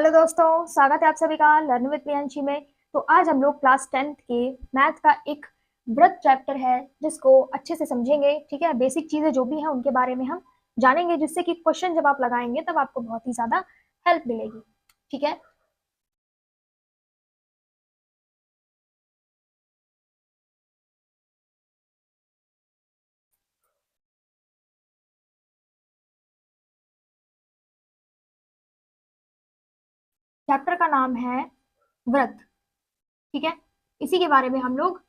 Hello दोस्तों, स्वागत है आप सभी का लर्न विद प्रियांशी में। तो आज हम लोग क्लास 10th के मैथ का एक वृत्त चैप्टर है जिसको अच्छे से समझेंगे। ठीक है, बेसिक चीजें जो भी हैं उनके बारे में हम जानेंगे, जिससे कि क्वेश्चन जब आप लगाएंगे तब आपको बहुत ही ज्यादा हेल्प मिलेगी। ठीक है, चैप्टर का नाम है वृत्त। ठीक है, इसी के बारे में हम लोग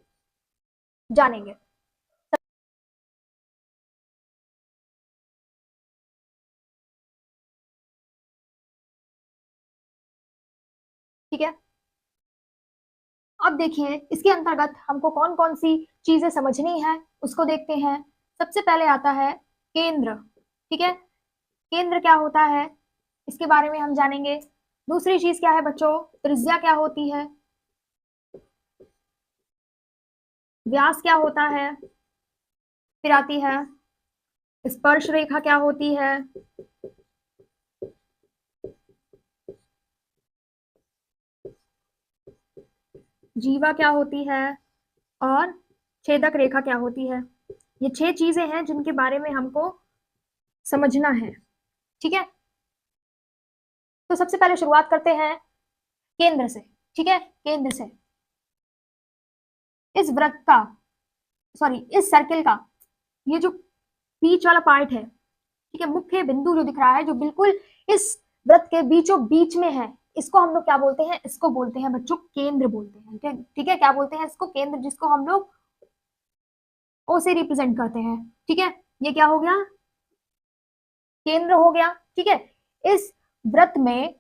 जानेंगे। ठीक है, अब देखिए इसके अंतर्गत हमको कौन कौन सी चीजें समझनी है उसको देखते हैं। सबसे पहले आता है केंद्र। ठीक है, केंद्र क्या होता है इसके बारे में हम जानेंगे। दूसरी चीज क्या है बच्चों, त्रिज्या क्या होती है, व्यास क्या होता है, फिर आती है स्पर्श रेखा क्या होती है, जीवा क्या होती है, और छेदक रेखा क्या होती है। ये 6 चीजें हैं जिनके बारे में हमको समझना है। ठीक है, तो सबसे पहले शुरुआत करते हैं केंद्र से। ठीक है, केंद्र से इस वृत्त का, सॉरी इस सर्किल का, ये जो बीच वाला पार्ट है, ठीक है, मुख्य बिंदु जो दिख रहा है जो बिल्कुल इस वृत्त के बीचों बीच में है, इसको हम लोग क्या बोलते हैं, इसको बोलते हैं बच्चों केंद्र बोलते हैं। ठीक है, क्या बोलते हैं इसको, केंद्र, जिसको हम लोग ओ से रिप्रेजेंट करते हैं। ठीक है, ये क्या हो गया, केंद्र हो गया। ठीक है, इस वृत्त में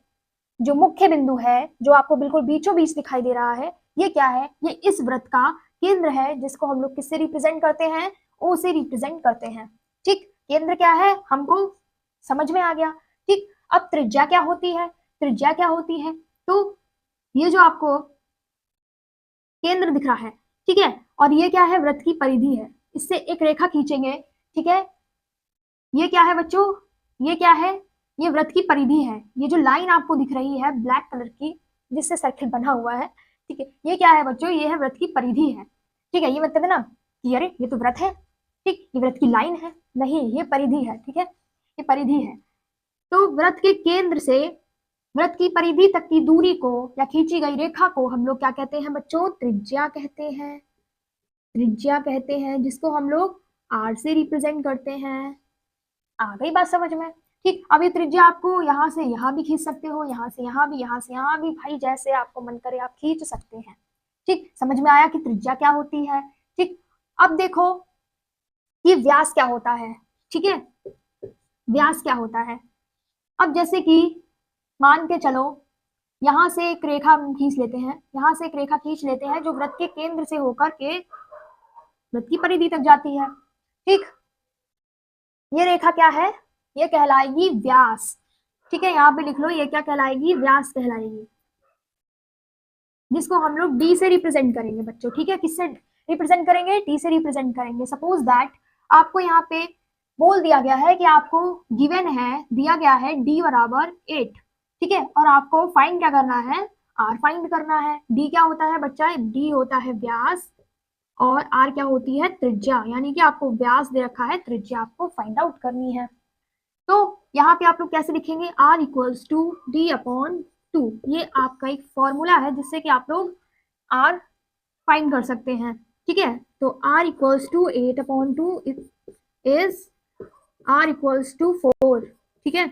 जो मुख्य बिंदु है जो आपको बिल्कुल बीचों बीच दिखाई दे रहा है, ये क्या है, ये इस वृत्त का केंद्र है, जिसको हम लोग किससे रिप्रेजेंट करते हैं, ओ से रिप्रेजेंट करते हैं। ठीक, केंद्र क्या है हमको समझ में आ गया। ठीक, अब त्रिज्या क्या होती है, त्रिज्या क्या होती है, तो ये जो आपको केंद्र दिख रहा है, ठीक है, और ये क्या है, वृत्त की परिधि है, इससे एक रेखा खींचेंगे। ठीक है, ये क्या है बच्चों, ये क्या है, ये वृत्त की परिधि है। ये जो लाइन आपको दिख रही है ब्लैक कलर की जिससे सर्किल बना हुआ है, ठीक है, ये क्या है बच्चों, ये है वृत्त की परिधि है। ठीक है, ये मतलब है ना कि अरे ये तो वृत्त है, ठीक, ये वृत्त की लाइन है, नहीं ये परिधि है। ठीक है, ये परिधि है। तो वृत्त के केंद्र से वृत्त की परिधि तक की दूरी को या खींची गई रेखा को हम लोग क्या कहते हैं बच्चों, त्रिज्या कहते हैं। त्रिज्या कहते हैं, जिसको हम लोग आर से रिप्रेजेंट करते हैं। आ गई बात समझ में। ठीक, अब ये त्रिज्या आपको यहाँ से यहाँ भी खींच सकते हो, यहाँ से यहाँ भी, यहाँ से यहाँ भी, भाई जैसे आपको मन करे आप खींच सकते हैं। ठीक, समझ में आया कि त्रिज्या क्या होती है। ठीक, अब देखो कि व्यास क्या होता है। ठीक है, व्यास क्या होता है, अब जैसे कि मान के चलो यहाँ से एक रेखा हम खींच लेते हैं, यहाँ से एक रेखा खींच लेते हैं जो वृत्त के केंद्र से होकर के वृत्त की परिधि तक जाती है। ठीक, ये रेखा क्या है, ये कहलाएगी व्यास। ठीक है, यहाँ पे लिख लो, ये क्या कहलाएगी, व्यास कहलाएगी, जिसको हम लोग डी से रिप्रेजेंट करेंगे बच्चों। ठीक है, किससे रिप्रेजेंट करेंगे, डी से रिप्रेजेंट करेंगे। सपोज दैट आपको यहाँ पे बोल दिया गया है कि आपको गिवन है, दिया गया है डी बराबर 8। ठीक है, और आपको फाइंड क्या करना है, आर फाइंड करना है। डी क्या होता है बच्चा, डी होता है व्यास, और आर क्या होती है, त्रिज्या, यानी कि आपको व्यास दे रखा है, त्रिज्या आपको फाइंड आउट करनी है। तो यहाँ पे आप लोग कैसे लिखेंगे, R equals to D upon 2। ये आपका एक फॉर्मूला है जिससे कि आप लोग आर फाइंड कर सकते हैं। ठीक है, तो R equals to 8/2 is R equals to 4। ठीक है,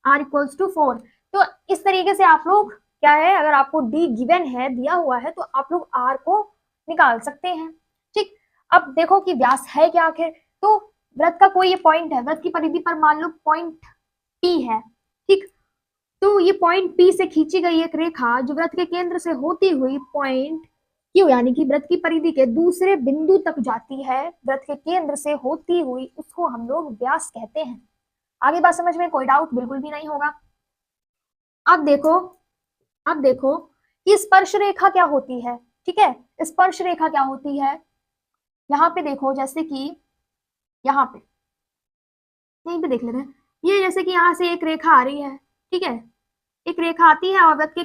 आर इक्वल्स टू 4। तो इस तरीके से आप लोग क्या है, अगर आपको डी गिवन है, दिया हुआ है, तो आप लोग आर को निकाल सकते हैं। ठीक, अब देखो कि व्यास है क्या आखिर, तो वृत्त का कोई ये पॉइंट है, वृत्त की परिधि पर मान लो पॉइंट पी है। ठीक, तो ये पॉइंट पी से खींची गई एक रेखा जो वृत्त के केंद्र से होती हुई पॉइंट क्यू, यानी कि वृत्त की परिधि के दूसरे बिंदु तक जाती है, वृत्त के केंद्र से होती हुई, उसको हम लोग व्यास कहते हैं। आगे बात समझ में, कोई डाउट बिल्कुल भी नहीं होगा। अब देखो, अब देखो कि स्पर्श रेखा क्या होती है। ठीक है, स्पर्श रेखा क्या होती है, यहाँ पे देखो, जैसे कि यहाँ पे, यहीं पे देख लेते हैं, ये जैसे कि यहाँ से एक रेखा आ रही है। ठीक है, एक रेखा आती है और वृत्त की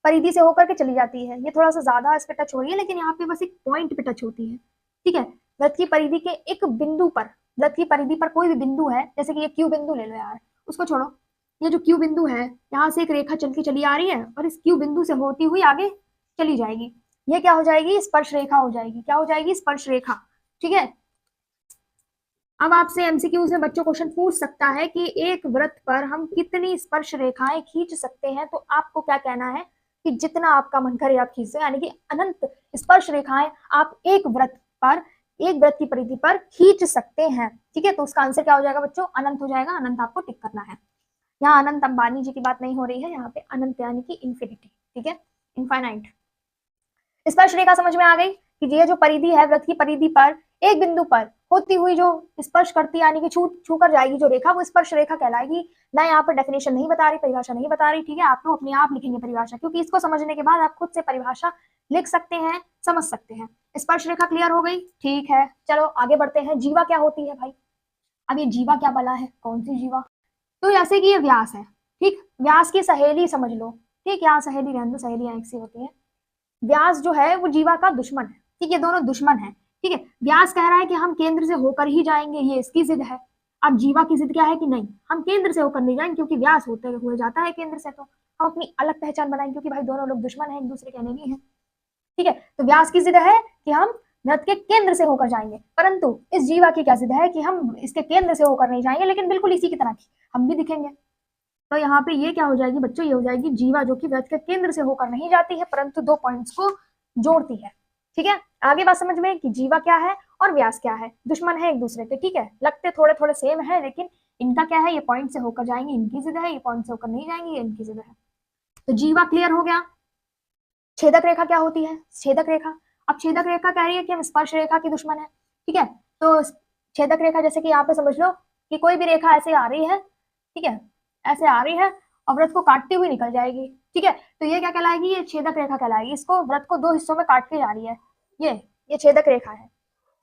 परिधि से होकर के चली जाती है। ये थोड़ा सा ज्यादा इस पे टच हो रही है, लेकिन यहाँ पे बस एक पॉइंट पे टच होती है, ठीक है। वृत्त की परिधि के एक बिंदु पर, वृत्त की परिधि पर कोई भी बिंदु है, जैसे कि ये क्यू बिंदु ले लो यार, उसको छोड़ो, ये जो क्यू बिंदु है, यहाँ से एक रेखा चल के चली आ रही है और इस क्यू बिंदु से होती हुई आगे चली जाएगी। ये क्या हो जाएगी? स्पर्श रेखा हो जाएगी। क्या हो जाएगी? स्पर्श रेखा, ठीक है। अब आपसे एमसीक्यू से बच्चों क्वेश्चन पूछ सकता है कि एक वृत्त पर हम कितनी स्पर्श रेखाएं खींच सकते हैं, तो आपको क्या कहना है कि जितना आपका मन करे आप खींच, यानी कि अनंत स्पर्श रेखाएं आप एक वृत्त पर, एक वृत्त की परिधि पर खींच सकते हैं, ठीक है। तो उसका आंसर क्या हो जाएगा बच्चों? अनंत हो जाएगा। अनंत आपको टिक करना है। यहाँ अनंत अंबानी जी की बात नहीं हो रही है, यहाँ पे अनंत यानी कि इन्फिनिटी, ठीक है, इनफाइनाइट। स्पर्श रेखा समझ में आ गई कि ये जो परिधि है, वृत्त की परिधि पर एक बिंदु पर होती हुई जो स्पर्श करती है, यानी कि छू छू कर जाएगी जो रेखा, वो स्पर्श रेखा कहलाएगी। मैं यहाँ पर डेफिनेशन नहीं बता रही, परिभाषा नहीं बता रही, ठीक है। आप लोग अपने आप लिखेंगे परिभाषा, क्योंकि इसको समझने के बाद आप खुद से परिभाषा लिख सकते हैं, समझ सकते हैं। स्पर्श रेखा क्लियर हो गई, ठीक है। चलो आगे बढ़ते हैं। जीवा क्या होती है भाई? अब ये जीवा क्या बला है? कौन सी जीवा? तो जैसे कि ये व्यास है, ठीक, व्यास की सहेली समझ लो, ठीक। यहाँ सहेली रहने दो, सहेलियां एक सी होती है। व्यास जो है वो जीवा का दुश्मन है, ठीक है, दोनों दुश्मन है, ठीक है। व्यास कह रहा है कि हम केंद्र से होकर ही जाएंगे, ये इसकी जिद है। अब जीवा की जिद क्या है कि नहीं, हम केंद्र से होकर नहीं जाएंगे, क्योंकि व्यास होते हुए जाता है केंद्र से, तो हम अपनी अलग पहचान बनाएंगे, क्योंकि भाई दोनों लोग दुश्मन है, एक दूसरे के एनिमी है, ठीक है। तो व्यास की जिद है कि हम वृत्त के केंद्र से होकर जाएंगे, परंतु इस जीवा की क्या जिद है कि हम इसके केंद्र से होकर नहीं जाएंगे, लेकिन बिल्कुल इसी की तरह हम भी दिखेंगे। तो यहाँ पे ये क्या हो जाएगी बच्चों? ये हो जाएगी जीवा, जो कि वृत्त के केंद्र से होकर नहीं जाती है, परंतु दो पॉइंट्स को जोड़ती है, ठीक है। आगे बात समझ में कि जीवा क्या है और व्यास क्या है। दुश्मन है एक दूसरे के, ठीक है, लगते थोड़े थोड़े सेम है, लेकिन इनका क्या है, ये पॉइंट से होकर जाएंगे, इनकी जिद है, ये पॉइंट से होकर नहीं जाएंगे, ये इनकी जिद है। तो जीवा क्लियर हो गया। छेदक रेखा क्या होती है? छेदक रेखा, अब छेदक रेखा कह रही है कि हम स्पर्श रेखा की दुश्मन है, ठीक है। तो छेदक रेखा जैसे कि यहाँ पे समझ लो कि कोई भी रेखा ऐसे आ रही है, ठीक है, ऐसे आ रही है और वृत्त को काटती हुई निकल जाएगी, ठीक है। तो ये क्या कहलाएगी? ये छेदक रेखा कहलाएगी। इसको वृत्त को दो हिस्सों में काट के जा रही है, ये छेदक रेखा है,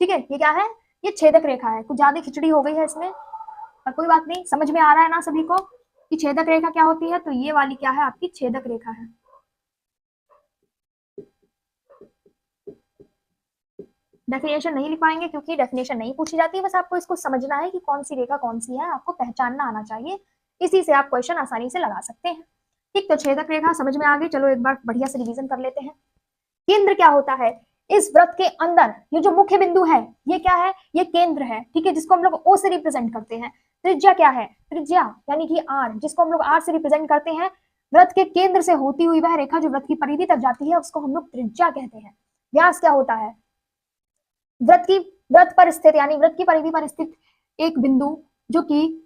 ठीक है। ये क्या है? ये छेदक रेखा है। कुछ ज्यादा खिचड़ी हो गई है इसमें, पर कोई बात नहीं, समझ में आ रहा है ना सभी को कि छेदक रेखा क्या होती है। तो ये वाली क्या है? आपकी छेदक रेखा है। डेफिनेशन नहीं लिख पाएंगे, क्योंकि डेफिनेशन नहीं पूछी जाती है, बस आपको इसको समझना है कि कौन सी रेखा कौन सी है, आपको पहचानना आना चाहिए, इसी से आप क्वेश्चन आसानी से लगा सकते हैं, ठीक। तो छेदक रेखा समझ में आ गई। चलो एक बार बढ़िया से रिवीजन कर लेते हैं। केंद्र क्या होता है? इस वृत्त के अंदर ये जो मुख्य बिंदु है, ये क्या है? ये केंद्र है, ठीक है, जिसको हम लोग ओ से रिप्रेजेंट करते हैं। त्रिज्या क्या है? त्रिज्या यानी कि आर, जिसको हम लोग आर से रिप्रेजेंट करते हैं। वृत्त के केंद्र से होती हुई वह रेखा जो वृत्त की परिधि तक जाती है, उसको हम लोग त्रिज्या कहते हैं। व्यास क्या होता है? वृत्त पर स्थित, यानी वृत्त की परिधि पर स्थित एक बिंदु, जो कि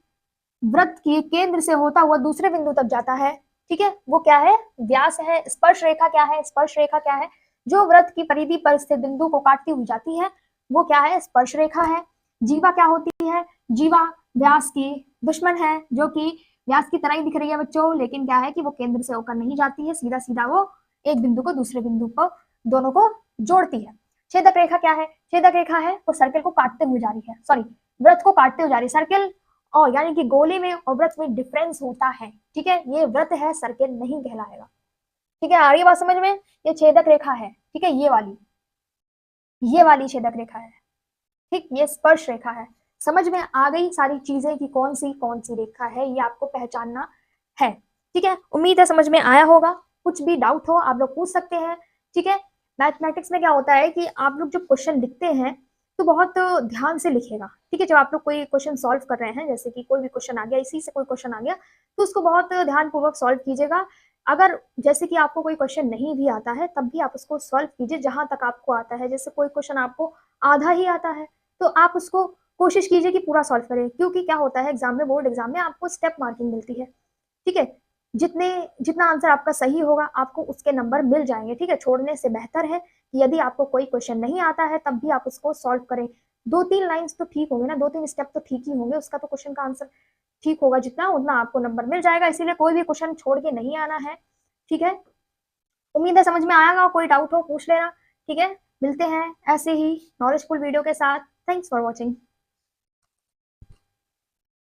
वृत्त के केंद्र से होता हुआ दूसरे बिंदु तक जाता है, ठीक है, वो क्या है? व्यास है। स्पर्श रेखा क्या है? स्पर्श रेखा क्या है? जो वृत्त की परिधि पर स्थित बिंदु को काटती हुई जाती है, वो क्या है? स्पर्श रेखा है। जीवा क्या होती है? जीवा व्यास की दुश्मन है, जो कि व्यास की तरह ही दिख रही है बच्चों, लेकिन क्या है कि वो केंद्र से होकर नहीं जाती है, सीधा सीधा वो एक बिंदु को दूसरे बिंदु को, दोनों को जोड़ती है। छेदक रेखा क्या है? छेदक रेखा है वो सर्कल को काटते हुए जा रही है, सॉरी, वृत्त को काटते हुए जा रही है। सर्कल और यानी कि गोले में और वृत्त में डिफरेंस होता है, ठीक है। ये वृत्त है, सर्कल नहीं कहलाएगा, ठीक है। आ रही बात समझ में? ये छेदक रेखा है, ठीक है, ये वाली छेदक रेखा है, ठीक। ये स्पर्श रेखा है। समझ में आ गई सारी चीजें कि कौन सी रेखा है, ये आपको पहचानना है, ठीक है। उम्मीद है समझ में आया होगा। कुछ भी डाउट हो आप लोग पूछ सकते हैं, ठीक है। मैथमेटिक्स में क्या होता है कि आप लोग जब क्वेश्चन लिखते हैं तो बहुत ध्यान से लिखेगा, ठीक है। जब आप लोग कोई क्वेश्चन सॉल्व कर रहे हैं, जैसे कि कोई भी क्वेश्चन आ गया, इसी से कोई क्वेश्चन आ गया, तो उसको बहुत ध्यानपूर्वक सॉल्व कीजिएगा। अगर जैसे कि आपको कोई क्वेश्चन नहीं भी आता है, तब भी आप उसको सॉल्व कीजिए जहां तक आपको आता है। जैसे कोई क्वेश्चन आपको आधा ही आता है, तो आप उसको कोशिश कीजिए कि पूरा सॉल्व करें, क्योंकि क्या होता है एग्जाम में, बोर्ड एग्जाम में आपको स्टेप मार्किंग मिलती है, ठीक है। जितना आंसर आपका सही होगा, आपको उसके नंबर मिल जाएंगे, ठीक है। छोड़ने से बेहतर है कि यदि आपको कोई क्वेश्चन नहीं आता है, तब भी आप उसको सॉल्व करें। 2-3 लाइंस तो ठीक होंगे ना, 2-3 स्टेप तो ठीक ही होंगे, उसका तो क्वेश्चन का आंसर ठीक होगा जितना, उतना आपको नंबर मिल जाएगा। इसीलिए कोई भी क्वेश्चन छोड़ के नहीं आना है, ठीक है। उम्मीद है समझ में आएगा। कोई डाउट हो पूछ लेना, ठीक है। मिलते हैं ऐसे ही नॉलेजफुल वीडियो के साथ। Thanks for watching.